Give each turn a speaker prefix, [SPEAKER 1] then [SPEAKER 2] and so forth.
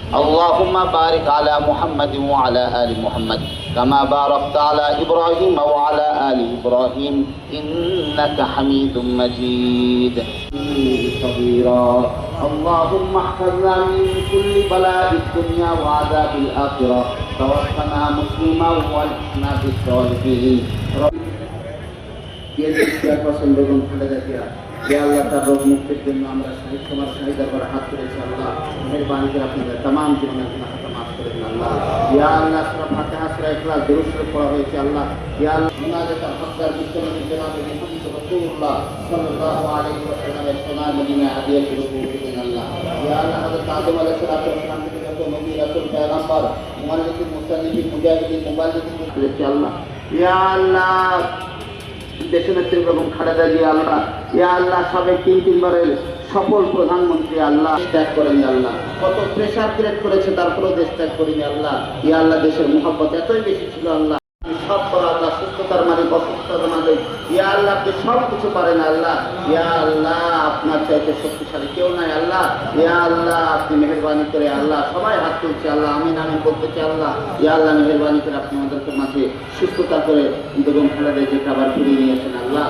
[SPEAKER 1] اللهم بارك على محمد وعلى آل محمد كما باركت على إبراهيم وعلى آل إبراهيم إنك حميد مجيد صغيرا اللهم احفظنا من كل بلاء الدنيا وعذاب الآخرة توفنا مسلما والحقنا بالصالحين আল্লাহ তার রোগ মুক্তির জন্য আমরা তোমার শাহিদার করে হাত করেছি আল্লাহ মেহরবানি করে আপনাদের तमाम জীবনের গুনাহকে মাফ করে দিন আল্লাহ ইয়া আল্লাহ সূরা ফাতিহা সূরা ইখলাস দুরূদ শরীফ পড়া হয়েছে আল্লাহ ইয়া আল্লাহ মুনাজাত হকদার বিশ্বনবী জনাব মুহাম্মদ রাসূলুল্লাহ সাল্লাল্লাহু আলাইহি ওয়াসাল্লামের সোনার মদিনা হাদিয়া শুরু করে দিন আল্লাহ ইয়া আল্লাহ হযরত আদম আলাইহিস সালাম থেকে যত নবী রাসূল পয়গম্বর মুআল্লিমিন মুস্তানিফিন মুজাহিদিন মুবাল্লিগিন করেছে আল্লাহ ইয়া আল্লাহ দেশনেত্রী বেগম খালেদা জিয়া আল্লাহ ইয়া আল্লাহ সাবেক তিনবারের সফল প্রধানমন্ত্রী আল্লাহ ত্যাগ করেন আল্লাহ কত প্রেসার ক্রিয়েট করেছে তারপরেও দেশ ত্যাগ করেনি আল্লাহ ইয়া আল্লাহ দেশের মহব্বত এতই বেশি ছিল আল্লাহ সব করা আল্লাহ সুস্থতার মালিক অসুস্থতার মালিক ইয়া আল্লাহ আপনি সব কিছু পারেন আল্লাহ ইয়া আল্লাহ আপনার চাইতে শক্তিশালী কেউ নাই আল্লাহ ইয়া আল্লাহ আপনি মেহেরবানি করে আল্লাহ সবাই হাত তুলছে আল্লাহ আমিন আমিন বলতেছে আল্লাহ ইয়া আল্লাহ মেহেরবানি করে আপনি আমাদেরকে মাঝে সুস্থতা করে বেগম খালেদা জিয়াকে আবার ফিরিয়ে নিয়েছেন আল্লাহ